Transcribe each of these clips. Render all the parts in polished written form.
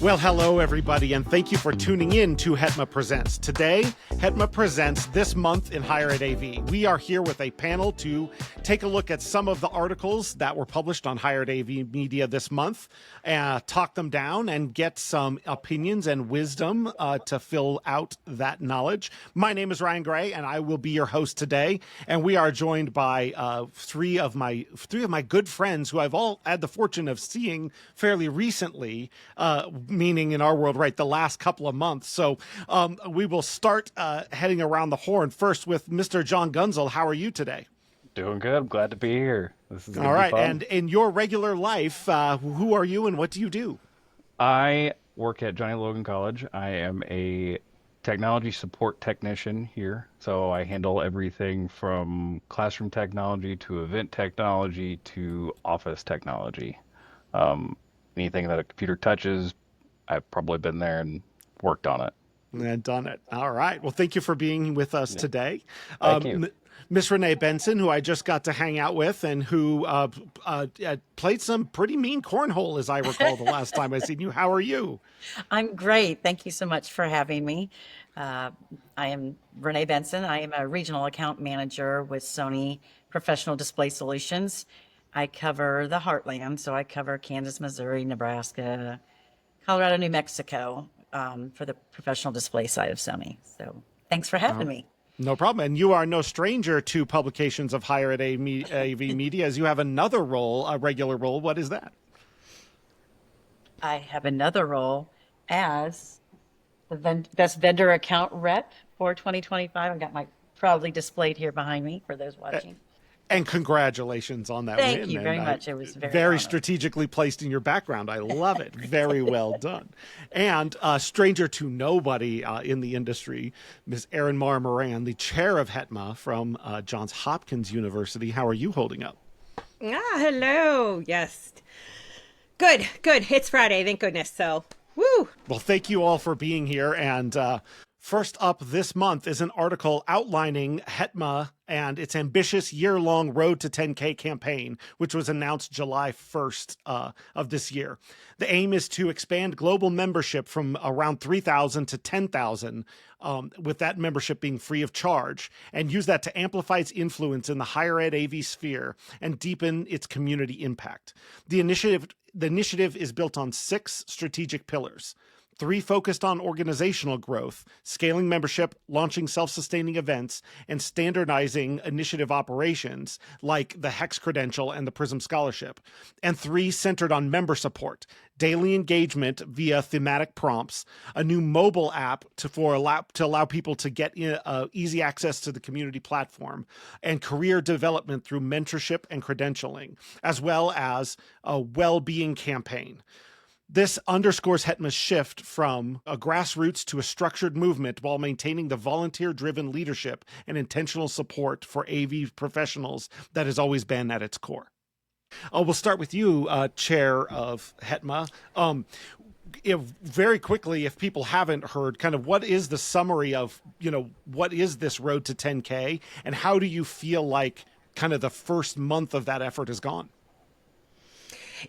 Well, hello, everybody, and thank you for tuning in to HETMA Presents. Today, HETMA Presents This Month in Higher Ed AV. We are here with a panel to take a look at some of the articles that were published on Higher Ed AV Media this month, talk them down, and get some opinions and wisdom to fill out that knowledge. My name is Ryan Gray, and I will be your host today. And we are joined by three of my good friends who I've all had the fortune of seeing fairly recently, meaning in our world, right, the last couple of months. So we will start heading around the horn first with Mr. John Gunzel. How are you today? Doing good. I'm glad to be here. This is All right. fun. And in your regular life, who are you and what do you do? I work at Logan College. I am a technology support technician here. So I handle everything from classroom technology to event technology to office technology. Anything that a computer touches, I've probably been there and worked on it. And done it. All right. Well, thank you for being with us today. Thank you. Miss Renee Benson, who I just got to hang out with and who played some pretty mean cornhole, as I recall, the last time I seen you. How are you? I'm great. Thank you so much for having me. I am Renee Benson. I am a regional account manager with Sony Professional Display Solutions. I cover the heartland, so I cover Kansas, Missouri, Nebraska, Colorado, New Mexico for the professional display side of Sony. So thanks for having me. No problem. And you are no stranger to publications of Higher Ed AV Media, as you have another role, a regular role. What is that? I have another role as the best vendor account rep for 2025. I've got my proudly displayed here behind me for those watching. And congratulations on that win. Thank you very much. It was very strategically placed in your background. I love it. Very well done. And stranger to nobody in the industry, Ms. Erin Maher-Moran, the chair of HETMA from Johns Hopkins University. How are you holding up? Hello. Yes. Good. It's Friday, thank goodness. So, woo. Well, thank you all for being here. And first up this month is an article outlining HETMA and its ambitious year-long Road to 10K campaign, which was announced July 1st of this year. The aim is to expand global membership from around 3,000 to 10,000, with that membership being free of charge, and use that to amplify its influence in the higher ed AV sphere and deepen its community impact. The initiative is built on 6 strategic pillars. 3 focused on organizational growth, scaling membership, launching self-sustaining events, and standardizing initiative operations like the HEX credential and the PRISM scholarship. And 3 centered on member support, daily engagement via thematic prompts, a new mobile app to allow people to get easy access to the community platform, and career development through mentorship and credentialing, as well as a well-being campaign. This underscores HETMA's shift from a grassroots to a structured movement while maintaining the volunteer-driven leadership and intentional support for AV professionals that has always been at its core. We'll start with you, Chair of HETMA. Very quickly, if people haven't heard, kind of what is the summary of, what is this Road to 10K, and how do you feel like kind of the first month of that effort has gone?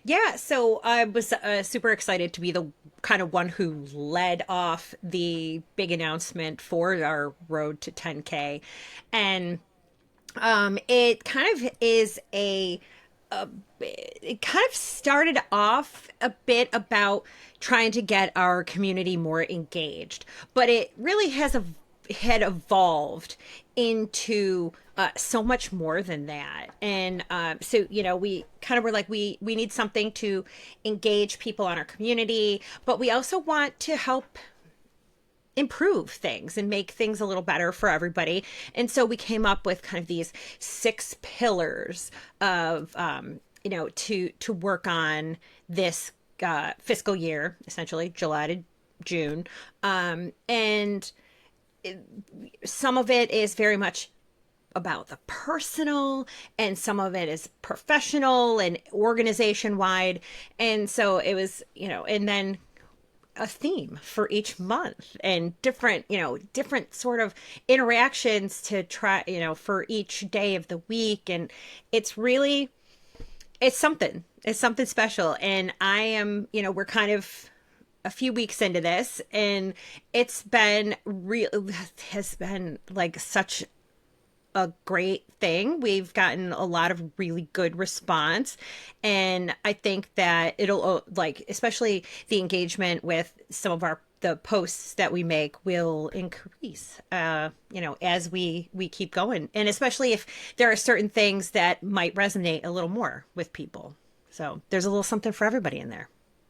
Yeah, so I was super excited to be the kind of one who led off the big announcement for our Road to 10K. And it kind of is it kind of started off a bit about trying to get our community more engaged, but it really had evolved into so much more than that. And so, we kind of were like, we need something to engage people on our community, but we also want to help improve things and make things a little better for everybody. And so we came up with kind of these 6 pillars of, to work on this fiscal year, essentially July to June. And some of it is very much about the personal, and some of it is professional and organization wide. And so it was, and then a theme for each month and different sort of interactions to try, for each day of the week. And it's something special. And I am, we're kind of a few weeks into this, and it's been has been like such a great thing. We've gotten a lot of really good response, and I think that it'll like, especially the engagement with some of the posts that we make will increase, as we keep going, and especially if there are certain things that might resonate a little more with people. So there's a little something for everybody in there.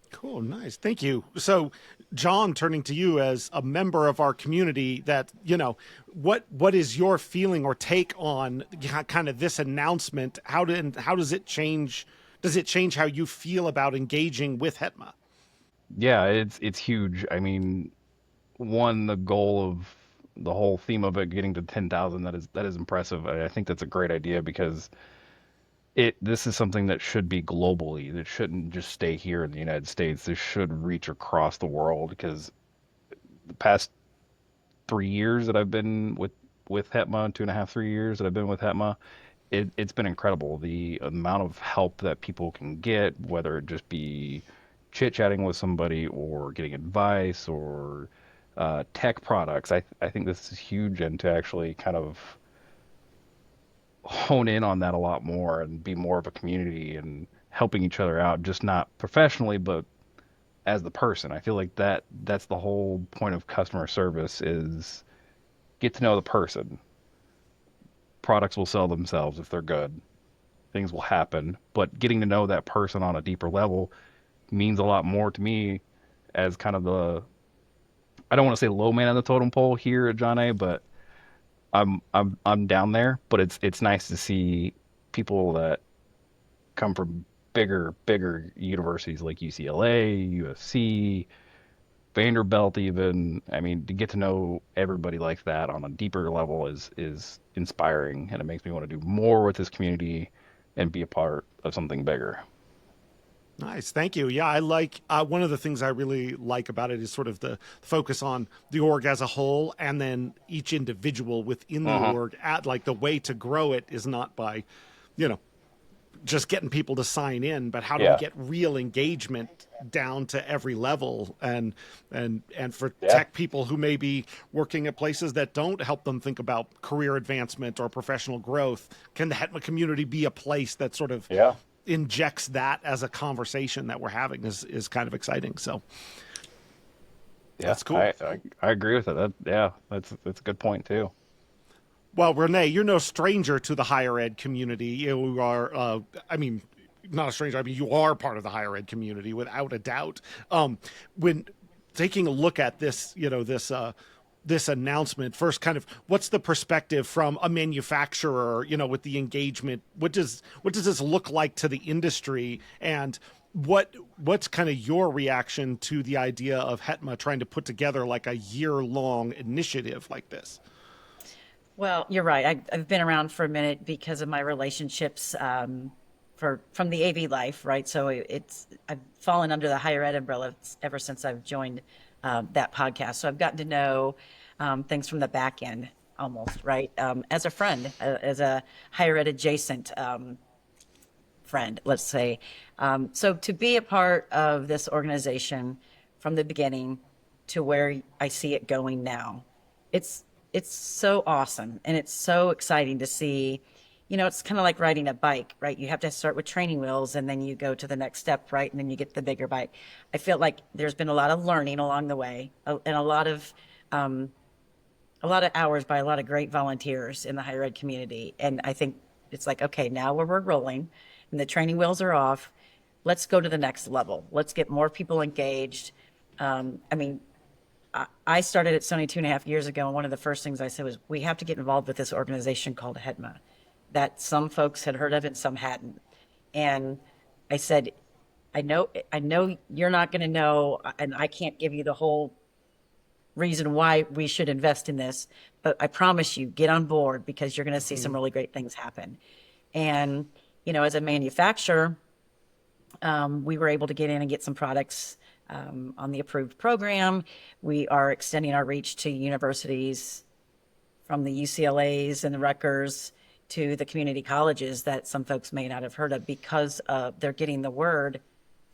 Cool. Nice. Thank you. So, John, turning to you as a member of our community, that, what is your feeling or take on kind of this announcement? How does it change? Does it change how you feel about engaging with HETMA? Yeah, it's huge. I mean, the goal of the whole theme of it getting to 10,000, that is impressive. I think that's a great idea because this is something that should be globally. That shouldn't just stay here in the United States. This should reach across the world, because the past 3 years that I've been with HETMA, 2.5, 3 years that I've been with HETMA, it's been incredible. The amount of help that people can get, whether it just be chit-chatting with somebody or getting advice or tech products. I think this is huge, and to actually kind of hone in on that a lot more and be more of a community and helping each other out, just not professionally, but as the person. I feel like that's the whole point of customer service, is get to know the person. Products will sell themselves if they're good. Things will happen, but getting to know that person on a deeper level means a lot more to me, as kind of I don't want to say low man on the totem pole here at John A, but I'm down there. But it's nice to see people that come from bigger universities like UCLA, USC, Vanderbilt even. I mean, to get to know everybody like that on a deeper level is inspiring, and it makes me want to do more with this community and be a part of something bigger. Nice. Thank you. Yeah, I like one of the things I really like about it is sort of the focus on the org as a whole, and then each individual within the org. Like, the way to grow it is not by, just getting people to sign in, but how do we get real engagement down to every level, and for tech people who may be working at places that don't help them think about career advancement or professional growth, can the HETMA community be a place that sort of injects that as a conversation that we're having is kind of exciting. So that's cool. I agree with it. That's a good point too. Well, Renee, you're no stranger to the higher ed community. You are, not a stranger. I mean, you are part of the higher ed community without a doubt. When taking a look at this, this announcement, first, kind of, what's the perspective from a manufacturer, with the engagement? What does this look like to the industry, and what's kind of your reaction to the idea of HETMA trying to put together like a year-long initiative like this? Well, you're right. I've been around for a minute because of my relationships from the AV life, right? So I've fallen under the higher ed umbrella ever since I've joined that podcast. So I've gotten to know things from the back end almost, right? As a friend, as a higher ed adjacent friend, let's say. So to be a part of this organization from the beginning to where I see it going now, it's so awesome, and it's so exciting to see. It's kind of like riding a bike, right? You have to start with training wheels, and then you go to the next step, right? And then you get the bigger bike. I feel like there's been a lot of learning along the way, and a lot of hours by a lot of great volunteers in the higher ed community. And I think it's like, okay, now we're rolling and the training wheels are off. Let's go to the next level. Let's get more people engaged. I started at Sony 2.5 years ago, and one of the first things I said was, we have to get involved with this organization called HETMA that some folks had heard of and some hadn't. And I said, I know you're not going to know, and I can't give you the whole reason why we should invest in this, but I promise you, get on board, because you're going to see some really great things happen. And, as a manufacturer, we were able to get in and get some products on the approved program. We are extending our reach to universities, from the UCLAs and the Rutgers to the community colleges that some folks may not have heard of, because they're getting the word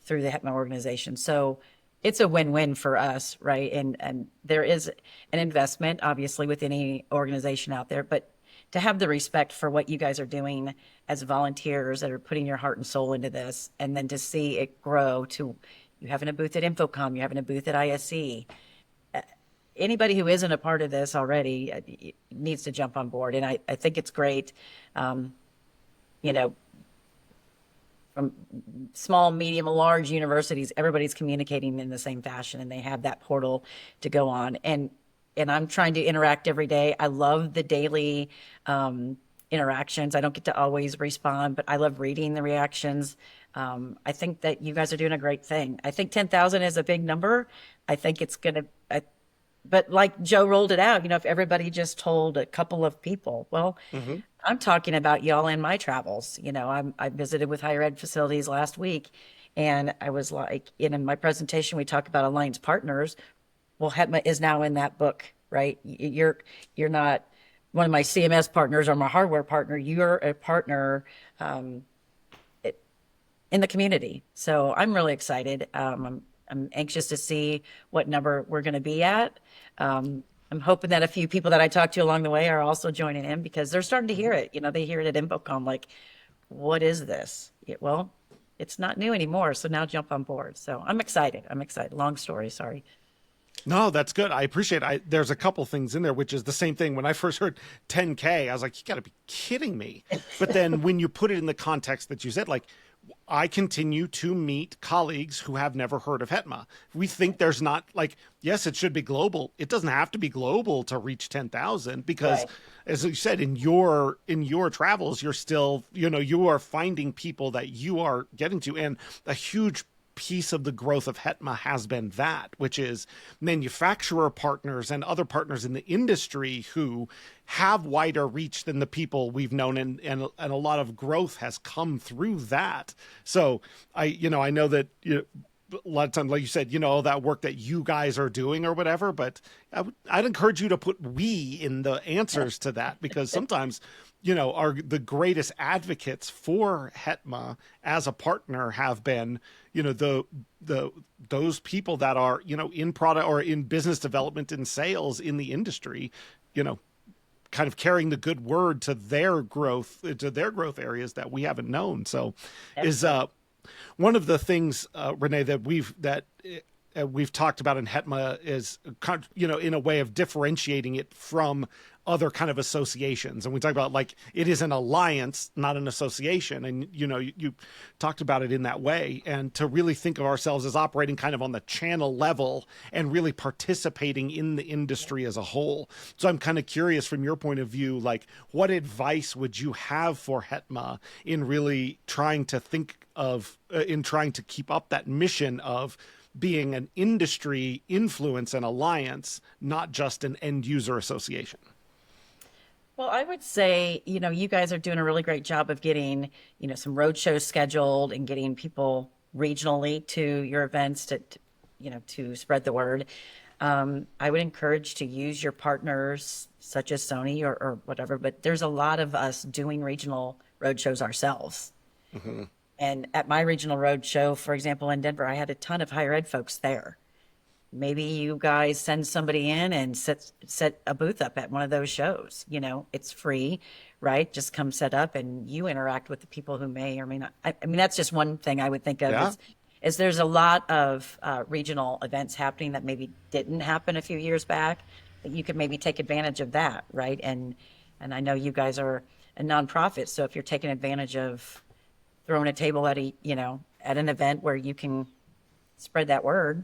through the HETMA organization. So it's a win-win for us, right? And there is an investment, obviously, with any organization out there, but to have the respect for what you guys are doing as volunteers that are putting your heart and soul into this, and then to see it grow to you having a booth at Infocom, you having a booth at ISE. Anybody who isn't a part of this already needs to jump on board. And I think it's great. You know, from small, medium, large universities, everybody's communicating in the same fashion, and they have that portal to go on. And I'm trying to interact every day. I love the daily interactions. I don't get to always respond, but I love reading the reactions. I think that you guys are doing a great thing. I think 10,000 is a big number. I think it's going to, but like Joe rolled it out, you know, if everybody just told a couple of people, well, I'm talking about y'all in my travels. You know, I visited with higher ed facilities last week, and I was like, in my presentation, we talk about alliance partners. Well, HETMA is now in that book, right? You're not one of my CMS partners or my hardware partner. You're a partner in the community. So I'm really excited. I'm anxious to see what number we're going to be at. I'm hoping that a few people that I talked to along the way are also joining in, because they're starting to hear it. You know, they hear it at Infocom, like, what is this? Well, it's not new anymore. So now jump on board. So I'm excited. Long story. Sorry. No, that's good. I appreciate it. There's a couple things in there, which is the same thing. When I first heard 10K, I was like, you got to be kidding me. But then when you put it in the context that you said, like, I continue to meet colleagues who have never heard of HETMA. We think there's not, like, yes, it should be global. It doesn't have to be global to reach 10,000, because Right. as you said, in your travels, you're still, you know, you are finding people that you are getting to. And a huge piece of the growth of HETMA has been that, which is manufacturer partners and other partners in the industry who have wider reach than the people we've known, and a lot of growth has come through that. So I know that, you know, a lot of times, like you said, you know, that work that you guys are doing or whatever, but I'd encourage you to put we in the answers to that, because sometimes, you know, the greatest advocates for HETMA as a partner have been, you know, those people that are, you know, in product or in business development and sales in the industry, you know, kind of carrying the good word to their growth areas that we haven't known. So is one of the things, Renee, that we've talked about in HETMA is, you know, in a way of differentiating it from other kind of associations. And we talk about, like, it is an alliance, not an association. And, you know, you talked about it in that way, and to really think of ourselves as operating kind of on the channel level and really participating in the industry as a whole. So I'm kind of curious, from your point of view, like, what advice would you have for HETMA in really trying to think of, in trying to keep up that mission of being an industry influence and alliance, not just an end user association? Well, I would say, you know, you guys are doing a really great job of getting, you know, some road shows scheduled and getting people regionally to your events you know, to spread the word. I would encourage to use your partners such as Sony or whatever, but there's a lot of us doing regional road shows ourselves. And at my regional road show, for example, in Denver, I had a ton of higher ed folks there. Maybe you guys send somebody in and set a booth up at one of those shows. You know, it's free, right? Just come set up and you interact with the people who may or may not. I mean, that's just one thing I would think of. Yeah. Is there's a lot of regional events happening that maybe didn't happen a few years back, that you could maybe take advantage of that, right? And I know you guys are a nonprofit, so if you're taking advantage of throwing a table at at an event where you can spread that word,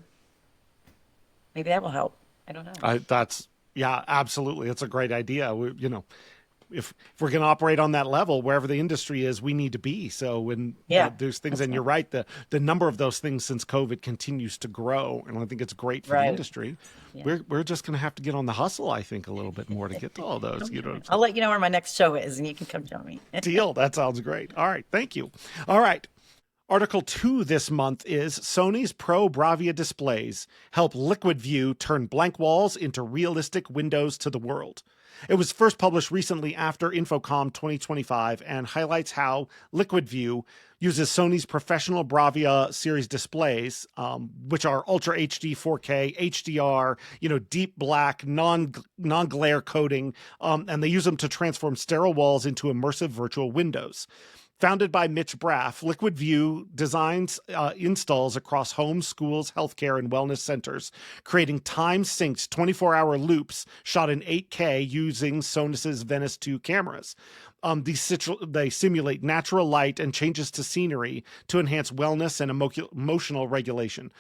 maybe that will help. I don't know. Yeah, absolutely. It's a great idea. You know, if we're going to operate on that level, wherever the industry is, we need to be. So when there's things, and you're right, the number of those things since COVID continues to grow, and I think it's great for the industry. Yeah. We're just going to have to get on the hustle, I think, a little bit more to get to all those. You know, I'll let you know where my next show is, and you can come join me. Deal. That sounds great. All right, thank you. All right. Article 2 this month is Sony's Pro Bravia displays help LiquidView turn blank walls into realistic windows to the world. It was first published recently after InfoComm 2025 and highlights how LiquidView uses Sony's professional Bravia series displays, which are Ultra HD 4K, HDR, deep black, non-glare coating, and they use them to transform sterile walls into immersive virtual windows. Founded by Mitch Braff, LiquidView designs installs across homes, schools, healthcare, and wellness centers, creating time-synced 24-hour loops shot in 8K using Sonis's Venice 2 cameras. They simulate natural light and changes to scenery to enhance wellness and emotional regulation.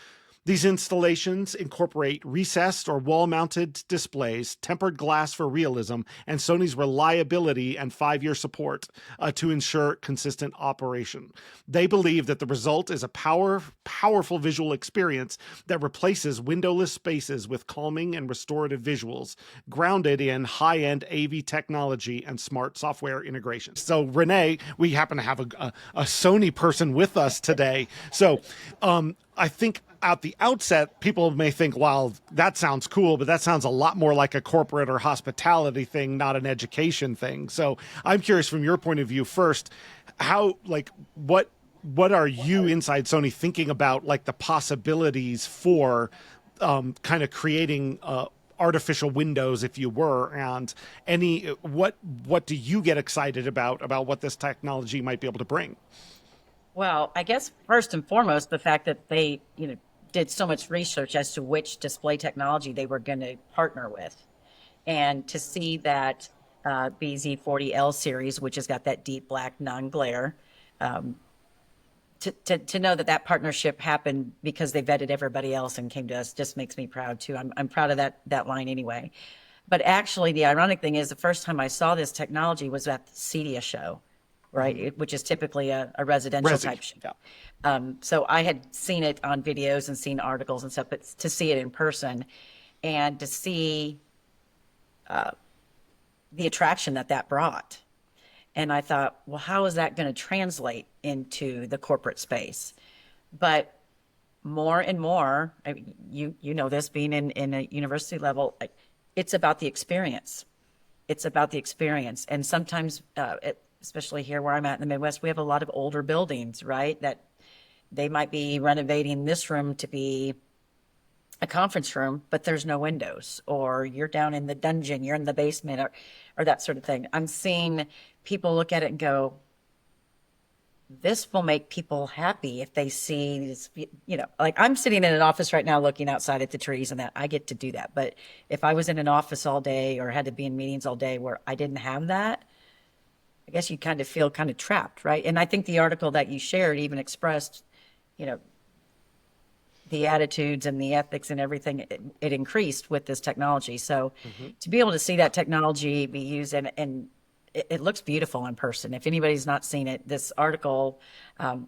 These installations incorporate recessed or wall-mounted displays, tempered glass for realism, and Sony's reliability and 5-year support to ensure consistent operation. They believe that the result is a powerful visual experience that replaces windowless spaces with calming and restorative visuals, grounded in high-end AV technology and smart software integration. So, Renee, we happen to have a Sony person with us today. So, I think at the outset, people may think, wow, that sounds cool, but that sounds a lot more like a corporate or hospitality thing, not an education thing. So I'm curious from your point of view first, what are you inside Sony thinking about, like the possibilities for kind of creating artificial windows, if you were, and what do you get excited about what this technology might be able to bring? Well, I guess first and foremost, the fact that they, did so much research as to which display technology they were going to partner with. And to see that BZ40L series, which has got that deep black non-glare, to know that partnership happened because they vetted everybody else and came to us just makes me proud too. I'm proud of that line anyway. But actually, the ironic thing is the first time I saw this technology was at the CEDIA show, right? Which is typically a residential type show. Yeah. So I had seen it on videos and seen articles and stuff, but to see it in person and to see the attraction that brought. And I thought, well, how is that going to translate into the corporate space? But more and more, you know this, being in a university level, it's about the experience. It's about the experience. And sometimes, especially here where I'm at in the Midwest, we have a lot of older buildings, right? That they might be renovating this room to be a conference room, but there's no windows, or you're down in the dungeon, you're in the basement, or that sort of thing. I'm seeing people look at it and go, this will make people happy if they see this, like I'm sitting in an office right now looking outside at the trees and that I get to do that. But if I was in an office all day or had to be in meetings all day where I didn't have that, I guess you kind of feel kind of trapped, right? And I think the article that you shared even expressed, the attitudes and the ethics and everything, it increased with this technology. So to be able to see that technology be used, and it looks beautiful in person. If anybody's not seen it, this article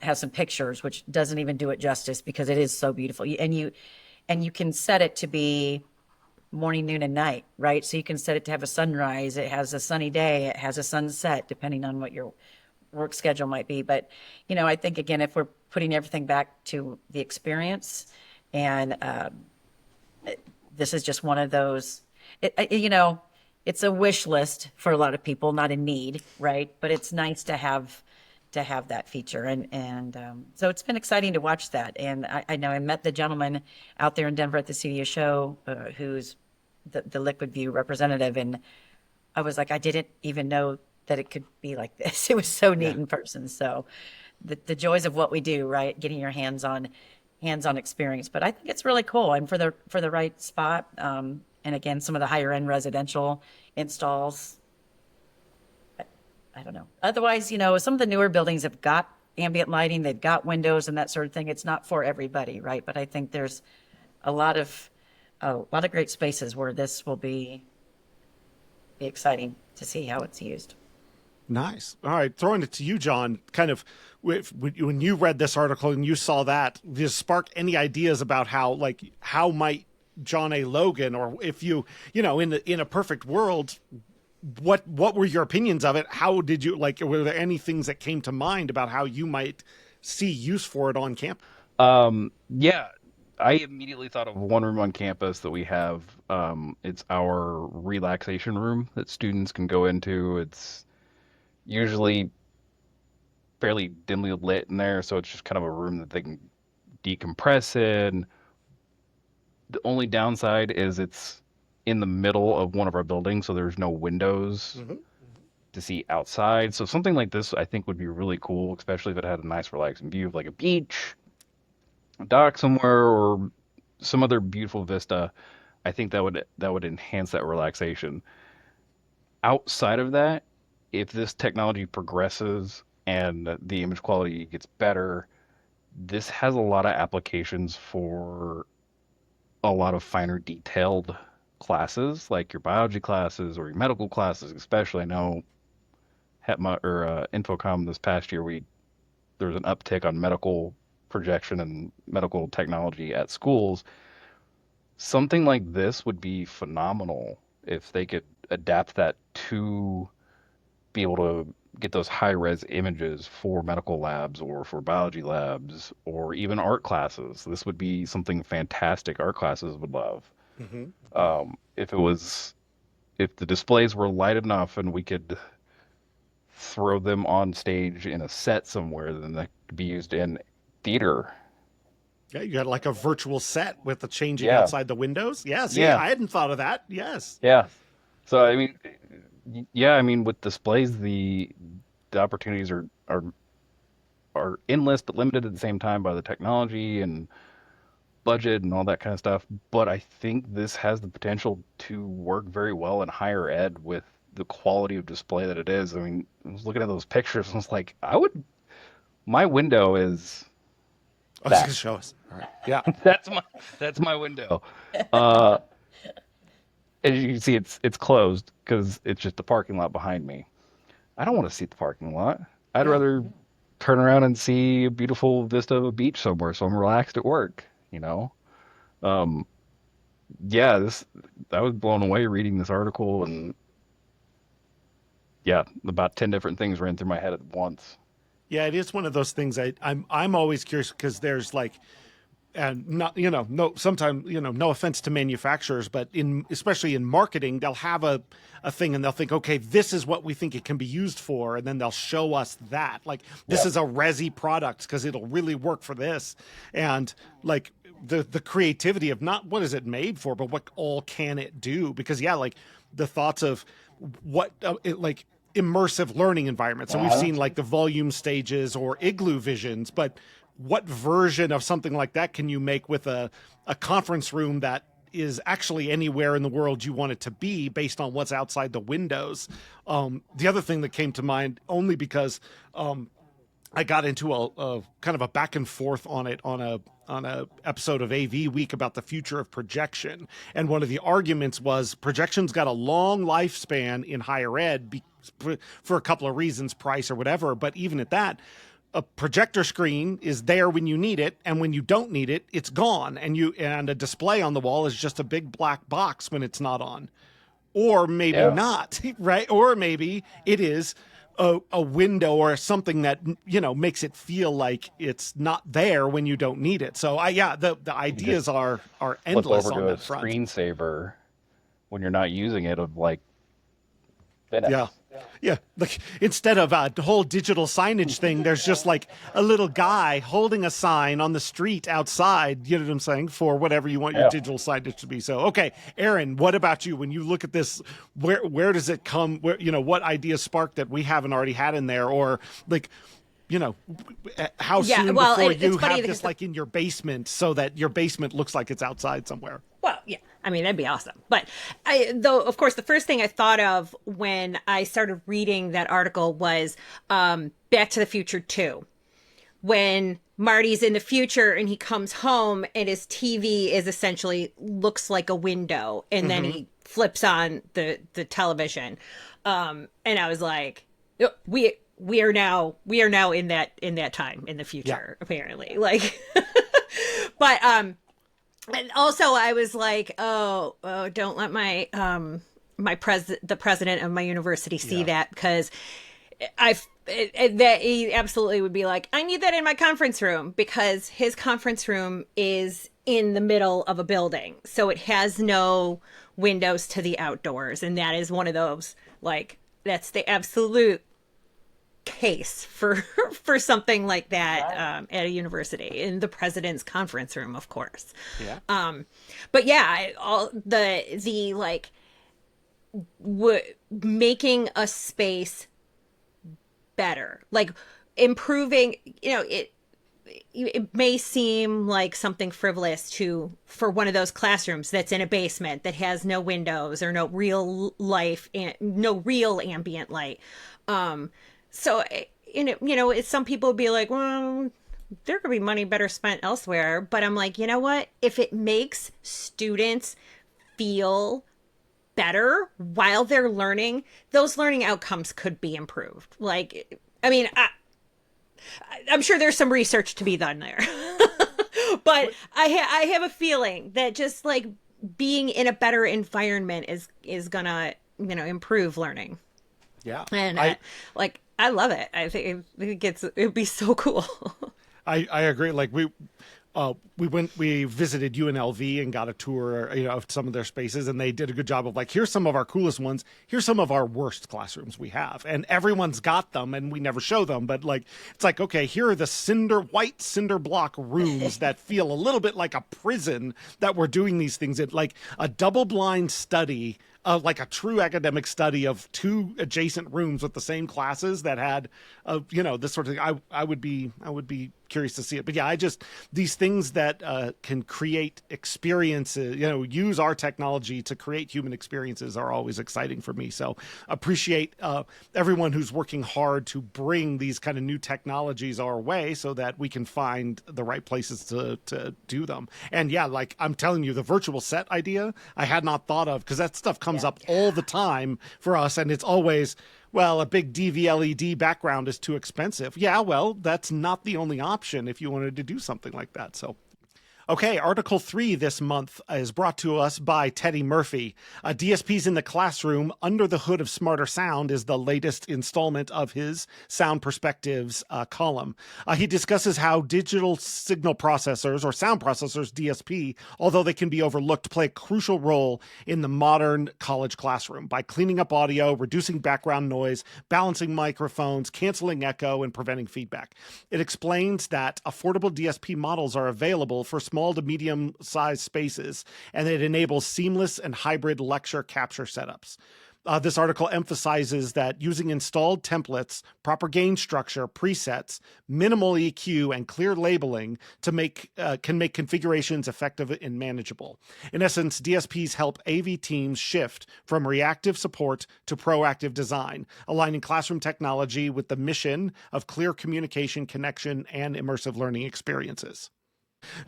has some pictures, which doesn't even do it justice because it is so beautiful. And you can set it to be morning, noon, and night, right? So you can set it to have a sunrise. It has a sunny day. It has a sunset, depending on what your work schedule might be. But, I think, again, if we're putting everything back to the experience, and this is just one of those, it's a wish list for a lot of people, not a need, right? But it's nice to have that feature. And so it's been exciting to watch that. And I know I met the gentleman out there in Denver at the CEDIA show, who's the LiquidView representative. And I was like, I didn't even know that it could be like this. It was so neat in person. So the joys of what we do, right? Getting your hands-on experience. But I think it's really cool. And for the right spot. And again, some of the higher end residential installs, I don't know. Otherwise, some of the newer buildings have got ambient lighting, they've got windows and that sort of thing. It's not for everybody, right? But I think there's a lot of great spaces where this will be exciting to see how it's used. Nice. All right, throwing it to you, John. Kind of, when you read this article and you saw that, did it spark any ideas about how might John A. Logan, or if you in a perfect world, what were your opinions of it? How did you were there any things that came to mind about how you might see use for it on campus? Yeah, I immediately thought of one room on campus that we have. It's our relaxation room that students can go into. It's usually fairly dimly lit in there, so it's just kind of a room that they can decompress in. The only downside is it's in the middle of one of our buildings, so there's no windows Hmm. to see outside. So something like this, I think, would be really cool, especially if it had a nice, relaxing view of like a beach, a dock somewhere, or some other beautiful vista. I think that would enhance that relaxation. Outside of that, if this technology progresses and the image quality gets better, this has a lot of applications for a lot of finer detailed classes, like your biology classes or your medical classes, especially. I know HETMA or Infocom this past year, there was an uptick on medical projection and medical technology at schools. Something like this would be phenomenal if they could adapt that to be able to get those high res images for medical labs or for biology labs or even art classes. This would be something fantastic art classes would love. Hmm. If it was, if the displays were light enough and we could throw them on stage in a set somewhere, then that could be used in theater. Yeah, you got like a virtual set with the changing Yeah, outside the windows. Yeah, see, yeah, I hadn't thought of that. Yes. yeah. So I mean, yeah, I mean, with displays, the opportunities are endless but limited at the same time by the technology and budget and all that kind of stuff. But I think this has the potential to work very well in higher ed with the quality of display that it is. I mean, I was looking at those pictures and it's like, my window is Oh, it's gonna that. show us. All right. Yeah. That's my window. Uh, as you can see, it's closed because it's just the parking lot behind me. I don't want to see the parking lot. I'd Yeah. rather turn around and see a beautiful vista of a beach somewhere, so I'm relaxed at work, you know? Um, yeah, I was blown away reading this article, and yeah, about 10 different things ran through my head at once. Yeah, it is one of those things I'm always curious because there's like, and not, no, sometimes, no offense to manufacturers, but especially in marketing, they'll have a thing and they'll think, okay, this is what we think it can be used for, and then they'll show us that, like, this Yeah. is a resi product because it'll really work for this. And like the creativity of not what is it made for, but what all can it do? Because yeah, like the thoughts of what like immersive learning environments, and we've Uh-huh. seen like the volume stages or igloo visions, but what version of something like that can you make with a conference room that is actually anywhere in the world you want it to be based on what's outside the windows? The other thing that came to mind, only because I got into a kind of a back and forth on it on a episode of AV Week about the future of projection, and one of the arguments was projection's got a long lifespan in higher ed for a couple of reasons, price or whatever. But even at that, a projector screen is there when you need it, and when you don't need it, it's gone. And a display on the wall is just a big black box when it's not on, or maybe Yeah. not, right? Or maybe it is a window or something that makes it feel like it's not there when you don't need it. So the You can just ideas are flip endless over on to a that front. screensaver when you're not using it of like minutes. Yeah. Yeah. Like instead of a whole digital signage thing, there's just like a little guy holding a sign on the street outside, you know what I'm saying, for whatever you want your Yeah. digital signage to be. So, okay, Erin, what about you? When you look at this, where does it come? Where, what ideas spark that we haven't already had in there? Or like, how Yeah, soon well, before it's you funny have because this like in your basement so that your basement looks like it's outside somewhere? Well, yeah, I mean, that'd be awesome. But though, of course, the first thing I thought of when I started reading that article was Back to the Future 2. When Marty's in the future and he comes home and his TV is essentially looks like a window, and then he flips on the television. And I was like, we are now in that time in the future, apparently. Like, but and also I was like, oh, don't let my the president of my university see that, because that he absolutely would be like, I need that in my conference room, because his conference room is in the middle of a building. So it has no windows to the outdoors. And that is one of those, like, that's the absolute case for for something like that at a university in the president's conference room, of course. Yeah. But yeah, all the like making a space better, like improving, it may seem like something frivolous for one of those classrooms that's in a basement that has no windows or no real life and no real ambient light. So some people would be like, well, there could be money better spent elsewhere. But I'm like, you know what? If it makes students feel better while they're learning, those learning outcomes could be improved. Like, I mean, I'm sure there's some research to be done there. But I have a feeling that just like being in a better environment is gonna, improve learning. Yeah. And I love it. I think it'd be so cool. I agree. Like we visited UNLV and got a tour, of some of their spaces, and they did a good job of like, here's some of our coolest ones. Here's some of our worst classrooms we have, and everyone's got them, and we never show them. But like, it's like, okay, here are the white cinder block rooms that feel a little bit like a prison that we're doing these things in, like a double-blind study. Like a true academic study of two adjacent rooms with the same classes that had, this sort of thing. I would be curious to see it. But yeah, these things that can create experiences, use our technology to create human experiences are always exciting for me. So appreciate everyone who's working hard to bring these kind of new technologies our way so that we can find the right places to do them. And yeah, like I'm telling you, the virtual set idea, I had not thought of, because that stuff comes up all the time for us. And it's always, well, a big DV-LED background is too expensive. Yeah, well, that's not the only option if you wanted to do something like that. So, okay, Article 3 this month is brought to us by Teddy Murphy. DSPs in the Classroom, Under the Hood of Smarter Sound is the latest installment of his Sound Perspectives column. He discusses how digital signal processors, or sound processors, DSP, although they can be overlooked, play a crucial role in the modern college classroom by cleaning up audio, reducing background noise, balancing microphones, canceling echo, and preventing feedback. It explains that affordable DSP models are available for small to medium-sized spaces, and it enables seamless and hybrid lecture capture setups. This article emphasizes that using installed templates, proper gain structure, presets, minimal EQ, and clear labeling can make configurations effective and manageable. In essence, DSPs help AV teams shift from reactive support to proactive design, aligning classroom technology with the mission of clear communication, connection, and immersive learning experiences.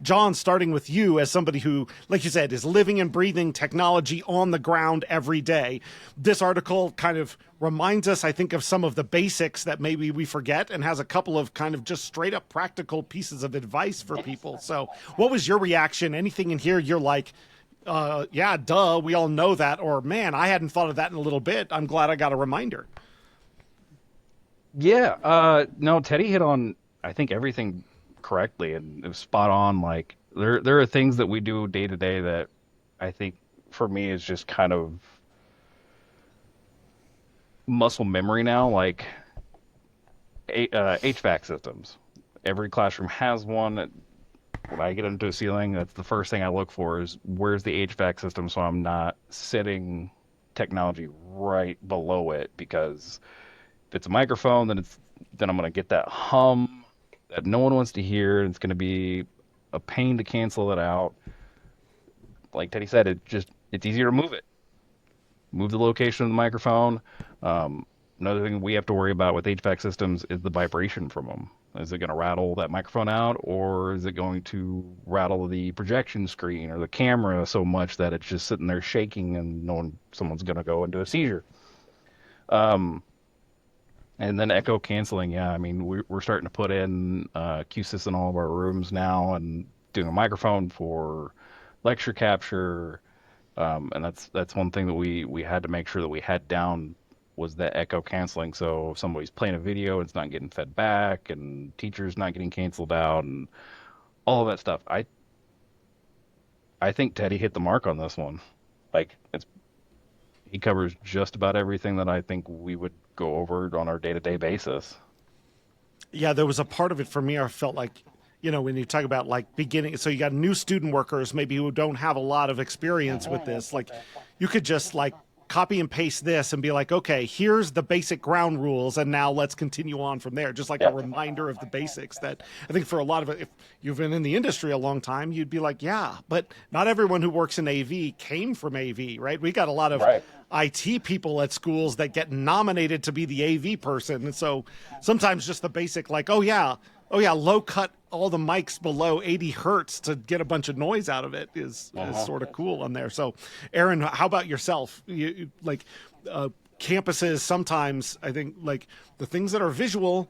John, starting with you as somebody who, like you said, is living and breathing technology on the ground every day. This article kind of reminds us, I think, of some of the basics that maybe we forget, and has a couple of kind of just straight up practical pieces of advice for people. So what was your reaction? Anything in here you're like, yeah, duh, we all know that, or man, I hadn't thought of that in a little bit. I'm glad I got a reminder. Yeah, no, Teddy hit on, I think, everything correctly, and it was spot on. Like there are things that we do day to day that I think for me is just kind of muscle memory now. Like HVAC systems, every classroom has one. When I get into a ceiling, that's the first thing I look for is where's the HVAC system, so I'm not sitting technology right below it, because if it's a microphone, then I'm going to get that hum that no one wants to hear, and it's going to be a pain to cancel it out. Like Teddy said, it's easier to move it. Move the location of the microphone. Another thing we have to worry about with HVAC systems is the vibration from them. Is it going to rattle that microphone out, or is it going to rattle the projection screen or the camera so much that it's just sitting there shaking and someone's going to go into a seizure? And then echo canceling, yeah. I mean, we're starting to put in Q-Sys in all of our rooms now, and doing a microphone for lecture capture. And that's one thing that we had to make sure that we had down, was that echo canceling. So if somebody's playing a video, it's not getting fed back, and teachers not getting canceled out, and all of that stuff. I think Teddy hit the mark on this one. Like he covers just about everything that I think we would go over on our day-to-day basis. Yeah, there was a part of it for me I felt like, when you talk about like beginning, so you got new student workers maybe who don't have a lot of experience with this, like you could just like copy and paste this and be like, okay, here's the basic ground rules, and now let's continue on from there. Just like a reminder of the basics that I think for a lot of it, if you've been in the industry a long time, you'd be like, yeah, but not everyone who works in AV came from AV, right? We got a lot of IT people at schools that get nominated to be the AV person. And so sometimes just the basic like, oh yeah, low cut all the mics below 80 hertz to get a bunch of noise out of it is sort of cool on there. So, Erin, how about yourself? You like campuses sometimes, I think, like the things that are visual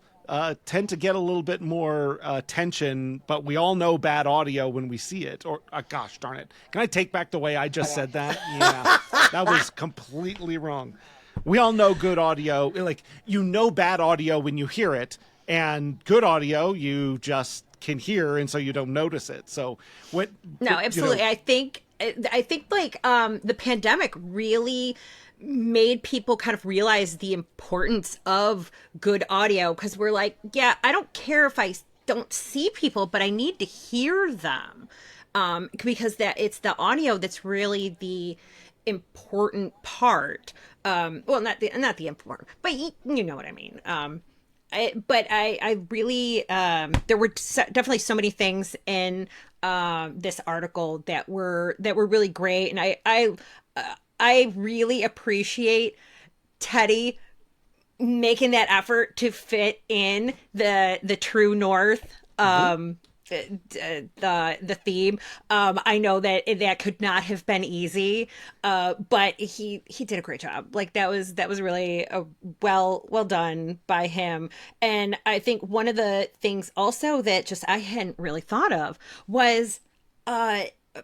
tend to get a little bit more attention, but we all know bad audio when we see it. Or, gosh darn it. Can I take back the way I just said that? Yeah, that was completely wrong. We all know good audio. Like, bad audio when you hear it. And good audio, you just can hear, and so you don't notice it. So No, absolutely. I think like the pandemic really made people kind of realize the importance of good audio, because we're like, yeah, I don't care if I don't see people, but I need to hear them, because it's the audio that's really the important part. Well, not the important, but you know what I mean. I really, there were definitely so many things in this article that were really great, and I really appreciate Teddy making that effort to fit in the True North. The theme. I know that could not have been easy, but he did a great job. Like that was really well done by him. And I think one of the things also that just I hadn't really thought of was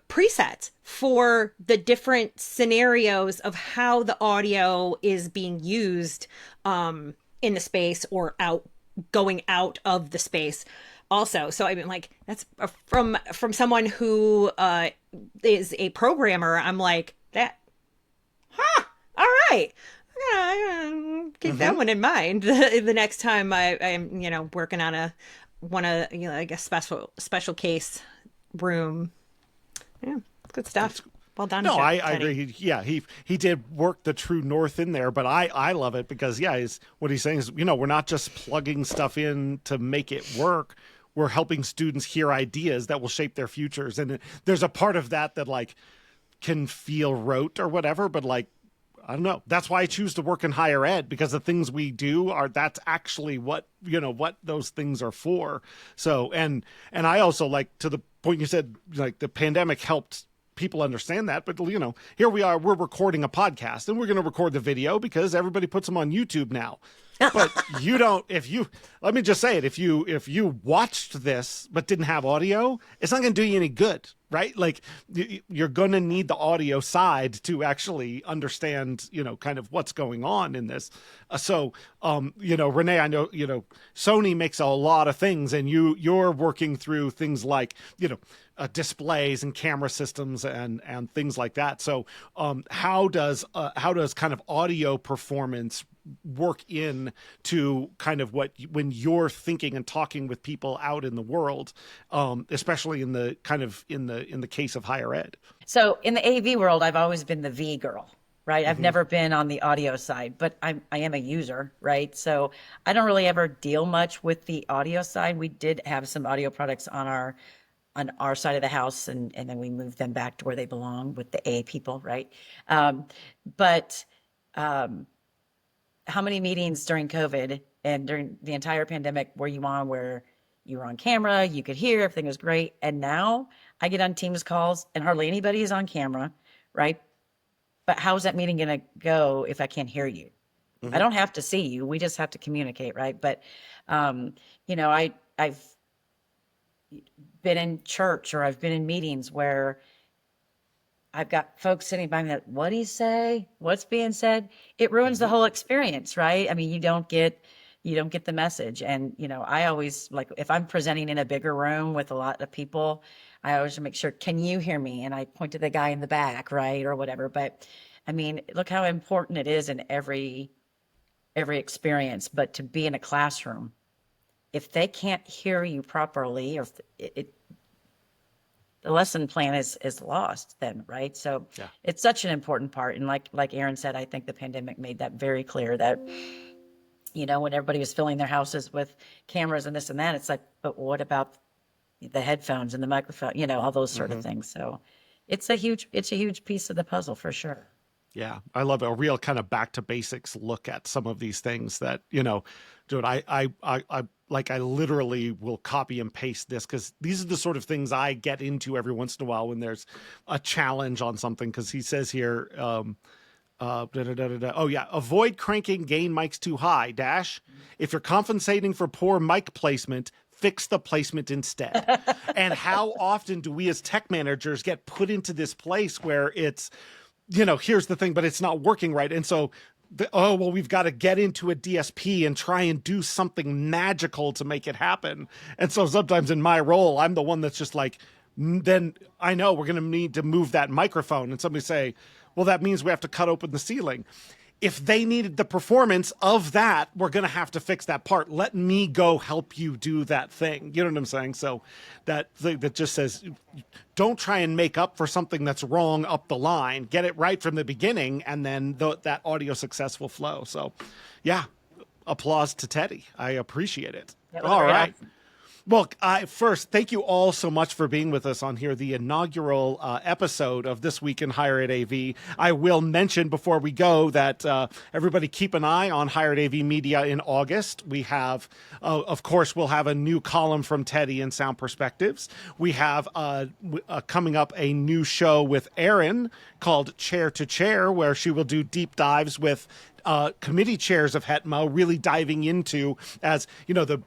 presets for the different scenarios of how the audio is being used in the space or going out of the space also. So I mean, like, that's from someone who is a programmer. I'm like, that, all right, I'm gonna keep that one in mind the next time I'm working on like a special case room. Yeah, good stuff. Well done. No, I agree. He did work the True North in there, but I love it because what he's saying is, we're not just plugging stuff in to make it work. We're helping students hear ideas that will shape their futures. And there's a part of that like can feel rote or whatever, but like, I don't know. That's why I choose to work in higher ed, because the things we do that's actually what those things are for. So, and I also, like, to the point you said, like, the pandemic helped people understand that, but here we are, we're recording a podcast, and we're going to record the video because everybody puts them on YouTube now. But let me just say it, if you watched this but didn't have audio, it's not going to do you any good, right? Like, you're going to need the audio side to actually understand, kind of what's going on in this. So, Renee, I know, Sony makes a lot of things, and you're working through things like, displays and camera systems and things like that. So, how does kind of audio performance work in to kind of when you're thinking and talking with people out in the world, especially in the case of higher ed? So in the AV world, I've always been the V girl, right? I've never been on the audio side, but I am a user, right? So I don't really ever deal much with the audio side. We did have some audio products on our side of the house, and then we moved them back to where they belong with the A people, right? How many meetings during COVID and during the entire pandemic were you on where you were on camera, you could hear, everything was great, and now I get on Teams calls and hardly anybody is on camera, right? But how's that meeting going to go if I can't hear you? I don't have to see you. We just have to communicate, right? But, I've been in church, or I've been in meetings where I've got folks sitting by me that, what'd he say? What's being said? It ruins the whole experience, right? I mean, you don't get the message. And, I always, like, if I'm presenting in a bigger room with a lot of people, I always make sure, can you hear me? And I point to the guy in the back, right, or whatever. But I mean, look how important it is in every experience. But to be in a classroom, if they can't hear you properly, or if the lesson plan is lost then, right? So it's such an important part. And like Erin said, I think the pandemic made that very clear that, you know, when everybody was filling their houses with cameras and this and that, it's like, but what about the headphones and the microphone, you know, all those sort of things. So it's a huge piece of the puzzle for sure. Yeah, I love a real kind of back to basics look at some of these things that, you know, dude, I literally will copy and paste this because these are the sort of things I get into every once in a while when there's a challenge on something. Because he says here, oh yeah, avoid cranking gain mics too high. If you're compensating for poor mic placement, fix the placement instead. And how often do we as tech managers get put into this place where it's, you know, here's the thing, but it's not working right. And so, we've got to get into a DSP and try and do something magical to make it happen. And so sometimes in my role, I'm the one that's just like, then I know we're going to need to move that microphone. And somebody say, well, that means we have to cut open the ceiling. If they needed the performance of that, we're going to have to fix that part. Let me go help you do that thing. You know what I'm saying? So that thing that just says, don't try and make up for something that's wrong up the line. Get it right from the beginning, and then that audio success will flow. So, yeah, applause to Teddy. I appreciate it. All right. Well, first, thank you all so much for being with us on here, the inaugural episode of This Week in Higher Ed AV. I will mention before we go that everybody keep an eye on Higher Ed AV Media in August. We have, of course, we'll have a new column from Teddy in Sound Perspectives. We have coming up a new show with Erin called Chair to Chair, where she will do deep dives with committee chairs of HETMA, really diving into, as you know, the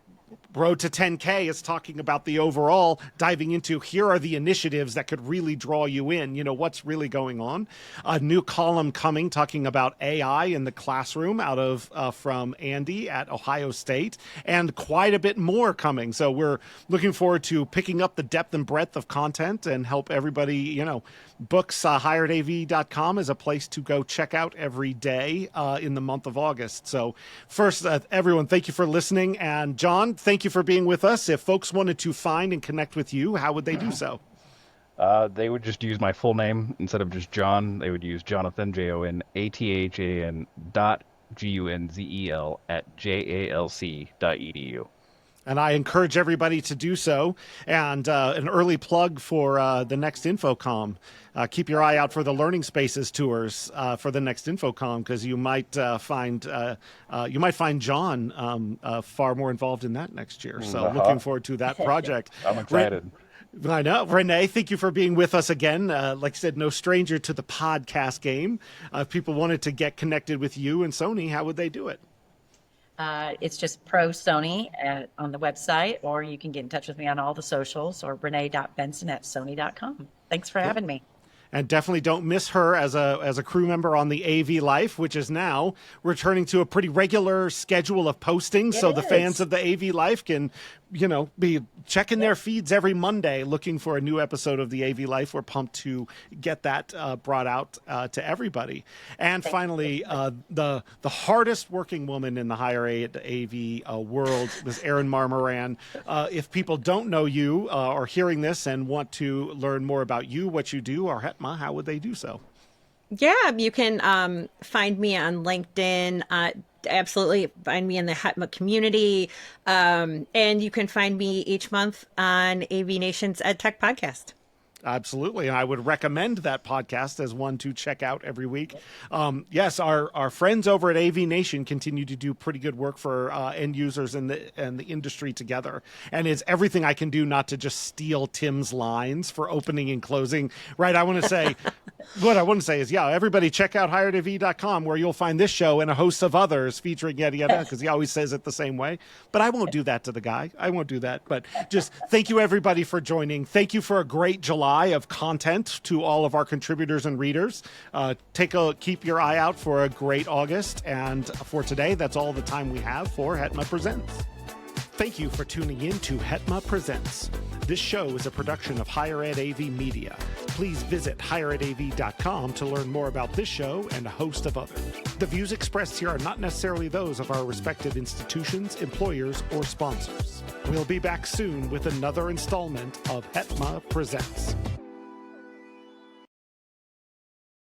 Road to 10K is talking about the overall, diving into here are the initiatives that could really draw you in, you know, what's really going on. A new column coming talking about AI in the classroom out of from Andy at Ohio State, and quite a bit more coming. So we're looking forward to picking up the depth and breadth of content and help everybody, you know, books higheredav.com is a place to go check out every day in the month of August. So first, everyone, thank you for listening. And John, thank you for being with us. If folks wanted to find and connect with you, how would they do so? They would just use my full name instead of just John. They would use Jonathan, JONATHAN .GUNZEL @JALC.edu. And I encourage everybody to do so. And an early plug for the next InfoComm. Keep your eye out for the Learning Spaces tours for the next InfoComm, because you might find John far more involved in that next year. So looking forward to that project. I'm excited. I know. Renee, thank you for being with us again. Like I said, no stranger to the podcast game. If people wanted to get connected with you and Sony, how would they do it? It's just Pro Sony on the website, or you can get in touch with me on all the socials, or renee.benson@sony.com. Thanks for having me. And definitely don't miss her as a crew member on the AV Life, which is now returning to a pretty regular schedule of posting. So the fans of the AV Life can, you know, be checking their feeds every Monday looking for a new episode of the AV Life. We're pumped to get that brought out to everybody. And finally, the hardest working woman in the higher ed AV world was Erin Maher-Moran. If people don't know you or hearing this and want to learn more about you, what you do, or HETMA, how would they do so? Yeah, you can find me on LinkedIn. Absolutely find me in the HETMA community. And you can find me each month on AV Nation's EdTech podcast. Absolutely. And I would recommend that podcast as one to check out every week. Yes, our friends over at AV Nation continue to do pretty good work for end users and the industry together. And it's everything I can do not to just steal Tim's lines for opening and closing. Right. I want to say, what I want to say is, yeah, everybody check out higheredav.com, where you'll find this show and a host of others featuring yada yada, because he always says it the same way. But I won't do that to the guy. I won't do that. But just thank you, everybody, for joining. Thank you for a great July of content to all of our contributors and readers. Keep your eye out for a great August. And for today, that's all the time we have for HETMA Presents. Thank you for tuning in to HETMA Presents. This show is a production of Higher Ed AV Media. Please visit higherEdAV.com to learn more about this show and a host of others. The views expressed here are not necessarily those of our respective institutions, employers, or sponsors. We'll be back soon with another installment of HETMA Presents.